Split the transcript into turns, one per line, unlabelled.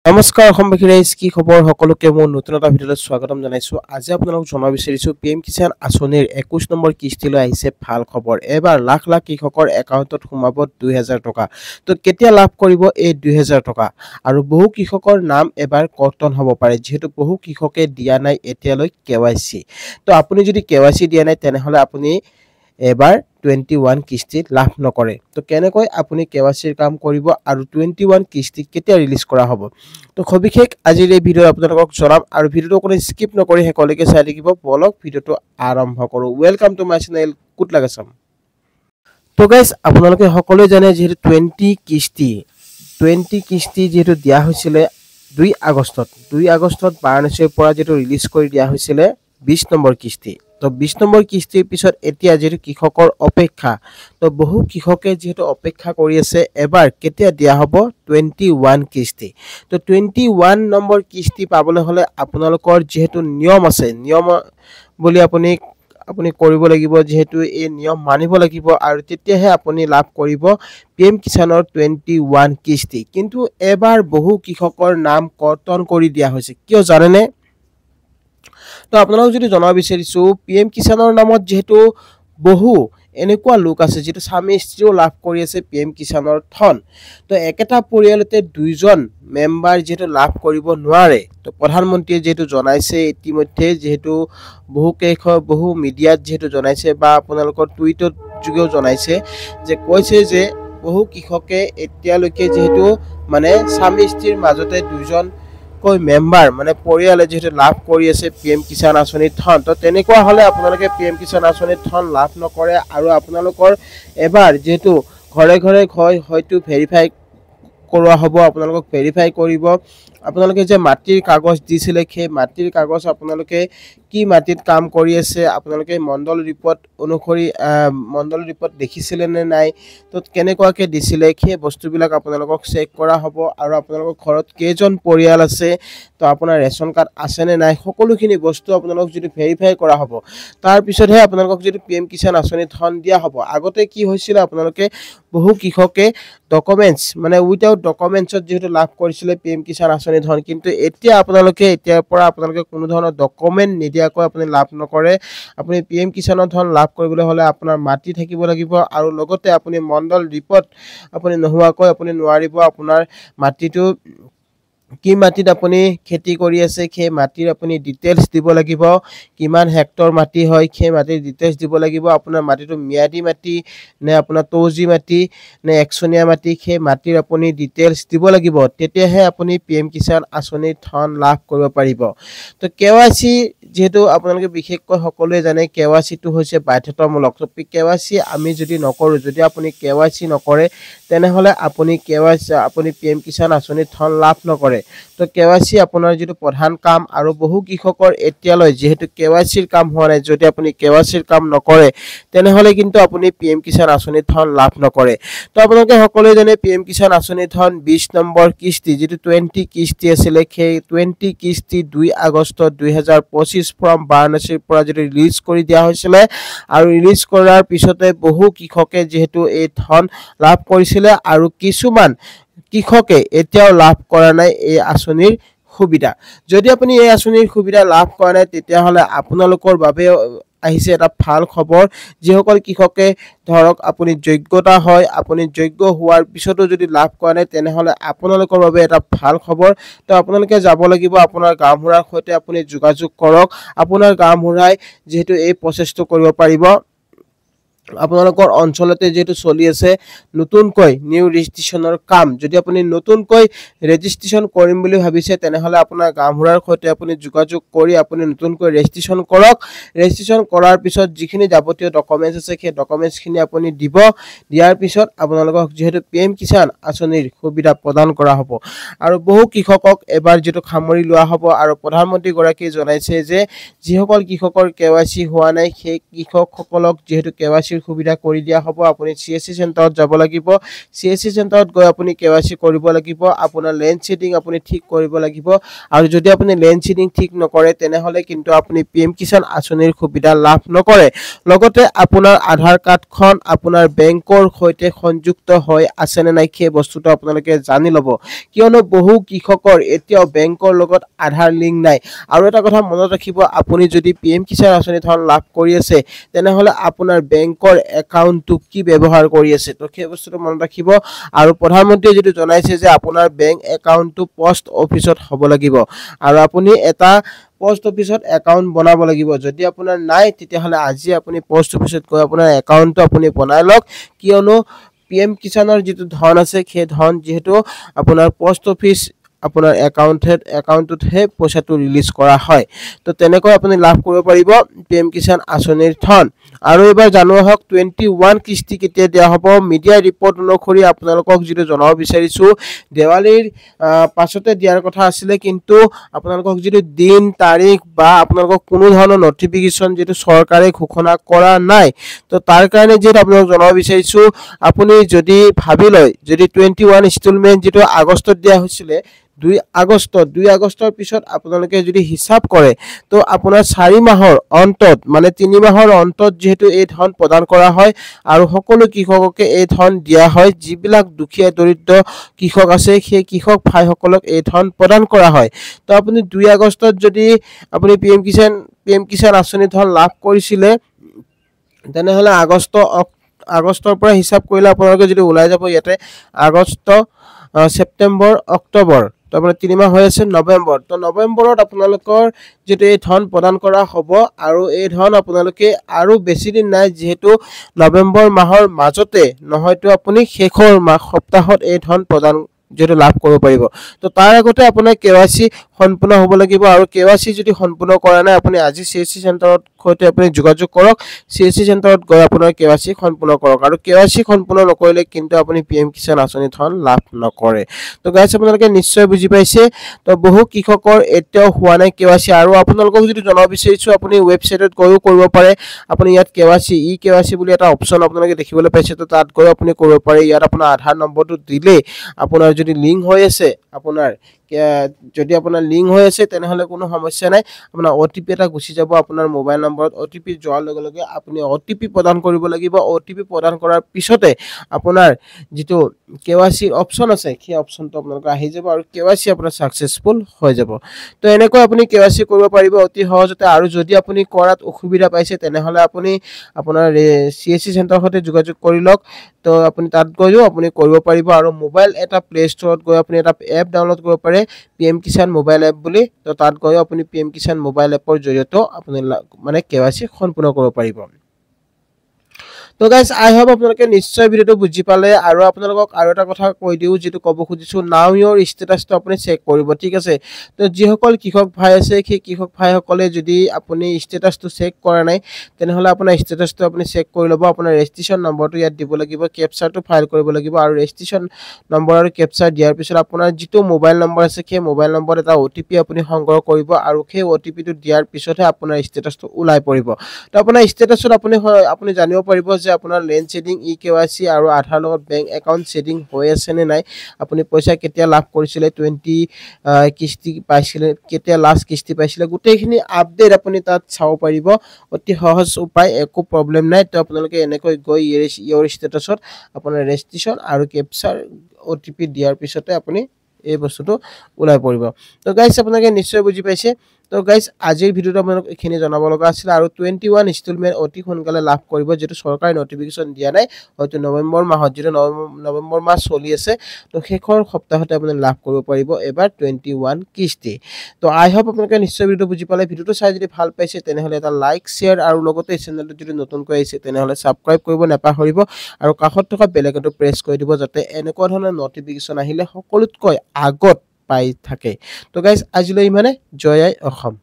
নমস্কাৰ অসমবাসী ৰাইজ কি খবৰ সকলোকে মোৰ নতুন এটা ভিডিঅ'লৈ স্বাগতম জনাইছো আজি আপোনালোকক জনাব বিচাৰিছো পিএম কিষাণ আঁচনিৰ 21 নম্বৰ কিস্তিলৈ আহিছে ভাল খবৰ এবাৰ লাখ লাখ কৃষকৰ একাউণ্টত সোমাব 2000 টকা তো কেতিয়া লাভ কৰিব এই 2000 টকা আৰু বহু কৃষকৰ নাম এবাৰ কৰ্তন হ'ব পাৰে যেহেতু বহু কৃষকে দিয়া নাই এতিয়ালৈ কেৱাইচি তো আপুনি যদি কেৱাইচি দিয়া নাই তেনেহলে আপুনি এবাৰ 21 কিস্তি লাভ নকৰে তো কেনেকৈ আপুনি কেৱাইচিৰ কাম কৰিব আৰু 21 কিস্তি কেতিয়া ৰিলিজ কৰা হ'ব তো সবিশেষ আজিৰ এই ভিডিঅ' আপোনালোকক জনাম আৰু ভিডিঅ'টো কোনো স্কিপ নকৰি হেকলৈকে চাই থাকিব বলক ভিডিঅ'টো আৰম্ভ কৰো ওয়েলকাম টু মাই চেনেল কুট লাগাছাম তো গাইস আপোনালোকে সকলোৱে জানে যেহেতু 20 কিস্তি যেহেতু দিয়া হৈছিল 2 আগষ্টত বাৰাণসীৰ পৰা যেহেতু ৰিলিজ কৰি দিয়া হৈছিল 20 নম্বৰ কিস্তি তো 20 নম্বৰ কিস্তিৰ পিছত এতিয়া যেহেতু কৃষকৰ অপেক্ষা তো বহু কৃষকে যেহেতু অপেক্ষা কৰি আছে এবাৰ কেতিয়া দিয়া হ'ব 21 কিস্তি তো 21 নম্বৰ কিস্তি পাবলৈ হলে আপোনালোকৰ যেহেতু নিয়ম আছে নিয়ম বুলি আপুনি কৰিব লাগিব যেহেতু এই নিয়ম মানিব লাগিব আৰু তেতিয়াহে আপুনি লাভ কৰিব পিএম কিষাণৰ 21 কিস্তি কিন্তু এবাৰ বহু কৃষকৰ নাম কৰ্তন কৰি দিয়া হৈছে কিয় জানেনে তো আপোনালোক যদি জনাব বিচাৰিছো পিএম কিষাণৰ নামত যেহেতু বহু এনেকুৱা লোক আছে যেটো স্বামী স্ত্ৰীও লাভ কৰি আছে পিএম কিষাণৰ ধন তো একেটা পৰিয়ালতে দুইজন মেম্বাৰ যেটো লাভ কৰিব নোৱাৰে তো প্ৰধানমন্ত্ৰীয়ে যেটো জনাইছে ইতিমধ্যে যেটো বহু মিডিয়াত যেটো জনাইছে বা আপোনালোকৰ টুইটত যোগেও জনাইছে যে কৈছে যে বহু কৃষকে এতিয়ালৈকে যেটো মানে স্বামী স্ত্ৰীৰ মাজতে দুইজন মেম্বাৰ মানে পৰিয়ালে যেটো লাভ কৰি আছে পিএম কিষাণ আঁচনিৰ ধন তো তেনেকুৱা হলে আপোনালোকে পিএম কিষাণ আঁচনিৰ ধন লাভ নকৰে আৰু আপোনালোকৰ এবাৰ যেটো ঘৰে ঘৰে হয়তো ভেৰিফাই কৰোৱা হ'ব আপোনালোকক ভেৰিফাই কৰিব আপোনালোকে যে মাটিৰ কাগজ দিছিলে সেই মাটিৰ কাগজ আপোনালোকে কি মাটিত কাম কৰি আছে আপোনালোকে মণ্ডল ৰিপৰ্ট অনুসৰি মণ্ডল ৰিপৰ্ট দেখিছিলে নে নাই তো কেনেকুৱাকে দিছিলে সেই বস্তুবিলাক আপোনালোকক চেক কৰা হ'ব আৰু আপোনালোকৰ ঘৰত কেইজন পৰিয়াল আছে তো আপোনাৰ ৰেচন কাৰ্ড আছে নে নাই সকলোখিনি বস্তু আপোনালোক যদি ভেৰিফাই কৰা হ'ব তাৰ পিছতহে আপোনালোকক যদি পিএম কিষাণ আঁচনি ধন দিয়া হ'ব আগতে কি হৈছিল আপোনালোকে বহু কৃষকে ডকুমেন্টস মানে উইদাউট ডকুমেন্টছত যেটো লাভ কৰিছিল পিএম কিষাণ আঁচনি ধন কিন্তু এতিয়া আপোনালোকে এতিয়াৰ পৰা আপোনালোকে কোনো ধৰণৰ ডকুমেন্ট নিদিয়াকৈ আপুনি লাভ নকৰে আপুনি পিএম কিষাণৰ ধন লাভ কৰিবলৈ হলে আপোনাৰ মাটি থাকিব লাগিব আৰু লগতে আপুনি মণ্ডল ৰিপৰ্ট আপুনি নোহোৱাকৈ আপুনি নোৱাৰিব আপোনাৰ মাটিটো কি মাটিত আপুনি খেতি কৰি আছে সেই মাটিৰ আপুনি ডিটেইলছ দিব লাগিব কিমান হেক্টৰ মাটি হয় সেই মাটিৰ ডিটেইলছ দিব লাগিব আপোনাৰ মাটিটো মিয়াদি মাটি নে আপোনাৰ তৌজি মাটি নে একচনীয়া মাটি সেই মাটিৰ আপুনি ডিটেইলছ দিব লাগিব তেতিয়াহে আপুনি পিএম কিষাণ আঁচনিৰ ধন লাভ কৰিব পাৰিব তো কেৱাইচি যেহেতু আপোনালোকে বিশেষকৈ সকলোৱে জানে কেৱাইচিটো হৈছে বাধ্যতামূলক তো কেৱাইচি আমি যদি নকৰো যদি আপুনি কেৱাইচি নকৰে তেনেহলে আপুনি পিএম কিষাণ আঁচনিৰ ধন লাভ নকৰে তো কেৱাইচি আপোনাৰ যেটো প্ৰধান কাম আৰু বহু কৃষকৰ এতিয়ালৈ যেহেতু কেৱাইচিৰ কাম হোৱা নাই যদি আপুনি কেৱাইচিৰ কাম নকৰে তেনেহলে কিন্তু আপুনি পিএম কিষাণ আঁচনিৰ ধন লাভ নকৰে তো আপোনালোকে সকলোৱে জানে পিএম কিষাণ আঁচনিৰ ধন 20 নম্বৰ কিস্তি যেটো 20 কিস্তি আছিল সেই 20 কিস্তি 2 আগষ্ট 2025 ফ্ৰম বাৰাণসীৰ পৰা যেটো ৰিলিজ কৰি দিয়া হৈছিল আৰু ৰিলিজ কৰাৰ পিছতে বহু কৃষকে যেহেতু এই ধন লাভ কৰিছিল আৰু কিছুমান কৃষকে এতিয়াও লাভ কৰা নাই এই আঁচনিৰ সুবিধা যদি আপুনি এই আঁচনিৰ সুবিধা লাভ কৰা নাই তেতিয়া হলে আপোনালোকৰ বাবে আহিছে এটা ভাল খবৰ যেসকল কৃষকে ধৰক আপুনি যোগ্যতা হয় আপুনি যোগ্য হোৱাৰ পিছতো যদি লাভ কৰা নাই তেনেহলে আপোনালোকৰ বাবে এটা ভাল খবৰ তো আপোনালোকে যাব লাগিব আপোনাৰ গাঁওবুঢ়াৰ সৈতে আপুনি যোগাযোগ কৰক আপোনাৰ গাঁওবুঢ়াই যেহেতু এই প্ৰচেছটো কৰিব পাৰিব আপোনালোকৰ অঞ্চলতে যেটো চলি আছে নতুনকৈ নিউ ৰেজিষ্ট্ৰেচনৰ কাম যদি আপুনি নতুনকৈ ৰেজিষ্ট্ৰেচন কৰিম বুলি ভাবিছে তেনেহলে আপোনাৰ গাঁওবুঢ়াৰ সৈতে আপুনি যোগাযোগ কৰি আপুনি নতুনকৈ ৰেজিষ্ট্ৰেচন কৰক ৰেজিষ্ট্ৰেচন কৰাৰ পিছত যিখিনি যাৱতীয় ডকুমেন্টস আছে সেই ডকুমেন্টসখিনি আপুনি দিব দিয়াৰ পিছত আপোনালোকক যেহেতু পিএম কিষাণ আঁচনিৰ সুবিধা প্ৰদান কৰা হ'ব আৰু বহু কৃষকক এবাৰ যেটো খামৰি লোৱা হ'ব আৰু প্ৰধানমন্ত্ৰী গৰাকী জনাইছে যে যিসকল কৃষকৰ কেৱাইচি হোৱা নাই সেই কৃষকসকলক যেহেতু কেৱাইচি কেৱাইচিৰ সুবিধা কৰি দিয়া হ'ব আপুনি CSC চেণ্টাৰত যাব লাগিব CSC চেণ্টাৰত গৈ আপুনি কেৱাইচি কৰিব লাগিব আপোনাৰ লেন্ড শেডিং আপুনি ঠিক কৰিব লাগিব আৰু যদি আপুনি লেন্ড শেডিং ঠিক নকৰে তেনেহলে কিন্তু আপুনি PM কিষাণ আঁচনিৰ সুবিধা লাভ নকৰে লগতে আপোনাৰ আধাৰ কাৰ্ডখন আপোনাৰ বেংকৰ সৈতে সংযুক্ত হৈ আছে নে নাই সেই বস্তুটো আপোনালোকে জানি ল'ব কিয়নো বহু কৃষকৰ এতিয়াও বেংকৰ লগত আধাৰ লিংক নাই আৰু এটা কথা মনত ৰাখিব আপুনি যদি PM কিষাণ আঁচনি ধন লাভ কৰি আছে তেনেহলে আপোনাৰ বেংকৰ একাউণ্টটো কি ব্যৱহাৰ কৰি আছে তো সেই বস্তুটো মনত ৰাখিব আৰু প্ৰধানমন্ত্ৰীয়ে যেটো জনাইছে যে আপোনাৰ বেংক একাউণ্টটো পোষ্ট অফিচত হ'ব লাগিব আৰু আপুনি এটা পোষ্ট অফিচত একাউণ্ট বনাব লাগিব যদি আপোনাৰ নাই তেতিয়াহলে আজি আপুনি পোষ্ট অফিচত গৈ আপোনাৰ একাউণ্টটো আপুনি বনাই লওক কিয়নো PM কিষাণৰ যেটো ধন আছে সেই ধন যেহেতু আপোনাৰ পোষ্ট অফিচ আপোনাৰ একাউণ্টতহে পইচাটো ৰিলিজ কৰা হয় তো তেনেকৈ আপুনি লাভ কৰিব পাৰিব PM কিষাণ আঁচনিৰ ধন আৰু এবাৰ জানোৱা হওক 21 কিস্তি কেতিয়া দিয়া হ'ব মিডিয়া ৰিপৰ্ট অনুসৰি আপোনালোকক যেটো জনাব বিচাৰিছো দেৱালীৰ পাছতে দিয়াৰ কথা আছিল কিন্তু আপোনালোকক যেটো দিন তাৰিখ বা আপোনালোকক কোনো ধৰণৰ নটিফিকেশন যেটো চৰকাৰে ঘোষণা কৰা নাই তো তাৰ কাৰণে যেটো আপোনালোকক জনাব বিচাৰিছো আপুনি যদি ভাবি লয় যদি 21 ইনষ্টলমেন্ট যেটো আগষ্টত দিয়া হৈছিল 2 আগষ্টৰ পিছত আপোনালোকে যদি হিসাব কৰে তো আপোনাৰ 4 মাহৰ অন্তত মানে 3 মাহৰ অন্তত যেহেতু এই ধন প্ৰদান কৰা হয় আৰু সকলো কৃষককে এই ধন দিয়া হয় যিবিলাক দুখীয়া দৰিদ্ৰ কৃষক আছে সেই কৃষক ভাইসকলক এই ধন প্ৰদান কৰা হয় তো আপুনি 2 আগষ্টত যদি আপুনি PM কিষাণ আঁচনি ধন লাভ কৰিছিলে তেনেহলে আগষ্টৰ পৰা হিসাব কৰিলে আপোনালোকে যদি ওলাই যাব ইয়াতে আগষ্ট সেপ্টেম্বৰ অক্টোবৰ তো আপোনাৰ 3 মাহ হৈ আছে নৱেম্বৰ তো নৱেম্বৰত আপোনালোকৰ যেটো এই ধন প্ৰদান কৰা হ'ব আৰু এই ধন আপোনালোকে আৰু বেছি দিন নাই যেহেতু নৱেম্বৰ মাহৰ মাজতে নহয়তো আপুনি শেষৰ মাহ সপ্তাহত এই ধন প্ৰদান যেটো লাভ কৰিব পাৰিব তো তাৰ আগতে আপোনাৰ কেৱাইচি সম্পূৰ্ণ হ'ব লাগিব আৰু কেৱাইচি যদি সম্পূৰ্ণ কৰা নাই আপুনি আজি CSC চেণ্টাৰত সৈতে আপুনি যোগাযোগ কৰক CSC চেণ্টাৰত গৈ আপোনাৰ কেৱাইচি সম্পূৰ্ণ কৰক আৰু কেৱাইচি সম্পূৰ্ণ নকৰিলে কিন্তু আপুনি PM কিষাণ আঁচনি ধন লাভ নকৰে তো গাইস আপোনালোকে নিশ্চয় বুজি পাইছে তো বহু কৃষকৰ এতিয়াও হোৱা নাই কেৱাইচি আৰু আপোনালোকক যদি জনাব বিচাৰিছো আপুনি ৱেবছাইটত গৈও কৰিব পাৰে আপুনি ইয়াত কেৱাইচি বুলি এটা অপচন আপোনালোকে দেখিবলৈ পাইছে তো তাত গৈ আপুনি কৰিব পাৰে ইয়াত আপোনাৰ আধাৰ নম্বৰটো দিলে আপোনাৰ যদি লিংক হৈ আছে আপোনাৰ যদি আপোনাৰ লিংক হৈ আছে তেনেহলে কোনো সমস্যা নাই আপোনাৰ OTP এটা গুছি যাব আপোনাৰ মোবাইল নম্বৰত OTP যোৱাৰ লগে লগে আপুনি OTP প্ৰদান কৰিব লাগিব OTP প্ৰদান কৰাৰ পিছতে আপোনাৰ যেটো কেৱাইচি অপচন আছে সেই অপচনটো আপোনালোকৰ আহি যাব আৰু কেৱাইচি আপোনাৰ সাকসেসফুল হৈ যাব তো এনেকৈ আপুনি কেৱাইচি কৰিব পাৰিব অতি সহজতে আৰু যদি আপুনি কৰাত অসুবিধা পাইছে তেনেহলে আপুনি আপোনাৰ CSC চেণ্টাৰৰ সৈতে যোগাযোগ কৰি লওক তো আপুনি তাত গৈও আপুনি কৰিব পাৰিব আৰু মোবাইল এটা প্লে ষ্টৰত গৈ আপুনি এটা এপ ডাউনলোড কৰিব পাৰে PM কিষাণ মোবাইল এপ বুলি তো তাত গৈ আপুনি PM কিষাণ মোবাইল এপৰ জৰিয়তে আপুনি মানে কেৱাইচি সম্পূৰ্ণ কৰিব পাৰিব তো গাইস আই হোপ আপোনালোকে নিশ্চয় ভিডিওটো বুজি পালে আৰু আপোনালোকক আৰু এটা কথা কৈ দিও যেটো কব খুজিছো নাও ইওৰ ষ্টেটাসটো আপুনি চেক কৰিব ঠিক আছে তো যিসকল কৃষক ভাই আছে সেই কৃষক ভাইসকলে যদি আপুনি ষ্টেটাসটো চেক কৰা নাই তেনেহলে আপোনাৰ ষ্টেটাসটো আপুনি চেক কৰি লব আপোনাৰ ৰেজিষ্ট্ৰেচন নম্বৰটো ইয়াত দিব লাগিব কেপচাৰটো ফাইল কৰিব লাগিব আৰু ৰেজিষ্ট্ৰেচন নম্বৰ আৰু কেপচাৰ দিয়াৰ পিছত আপোনাৰ যেটো মোবাইল নম্বৰ আছে সেই মোবাইল নম্বৰ এটা OTP আপুনি সংগ্ৰহ কৰিব আৰু সেই OTP টো দিয়াৰ পিছতহে আপোনাৰ ষ্টেটাসটো ওলাই পৰিব তো আপোনাৰ ষ্টেটাসত আপুনি জানিব পাৰিব যে আপোনাৰ লেন্ড শেডিং EKYC আৰু আধাৰ লগত বেংক একাউণ্ট শেডিং হৈ আছে নে নাই আপুনি পইচা কেতিয়া লাভ কৰিছিলে 20 কিস্তি পাইছিলে কেতিয়া লাষ্ট কিস্তি পাইছিলে গোটেইখিনি আপডেট আপুনি তাত চাব পাৰিব অতি সহজ উপায় একো প্ৰবলেম নাই তো আপোনালোকে এনেকৈ গৈ ইওৰ ষ্টেটাসত আপোনাৰ ৰেজিষ্ট্ৰেচন আৰু কেপচাৰ OTP দিয়াৰ পিছতে আপুনি এই বস্তুটো ওলাই পৰিব তো গাইস আপোনালোকে নিশ্চয় বুজি পাইছে তো গাইস আজিৰ ভিডিওটো আপোনালোক এখিনি জনাব লগা আছিল আৰু 21 ইনষ্টলমেন্ট অতি সোনকালে লাভ কৰিব যেটো চৰকাৰে নটিফিকেশন দিয়া নাই হয়তো নৱেম্বৰ মাহত যেটো নৱেম্বৰ মাহ চলি আছে তো শেষৰ সপ্তাহতে আপুনি লাভ কৰিব পাৰিব এবাৰ 21 কিস্তি তো আই হোপ আপোনালোকে নিশ্চয় ভিডিওটো বুজি পালে ভিডিওটো চাই যদি ভাল পাইছে তেনেহলে এটা লাইক শেয়াৰ আৰু লগতে এই চেনেলটো যদি নতুনকৈ আহিছে তেনেহলে সাবস্ক্ৰাইব কৰিব নাপাহৰিব আৰু কাষত থকা বেল আইকনটো প্ৰেছ কৰি দিব যাতে এনেকুৱা ধৰণৰ নটিফিকেশন আহিলে সকলোতকৈ আগত পাই থাকে তো গাইস আজিলৈ ইমানে জয় আই অসম।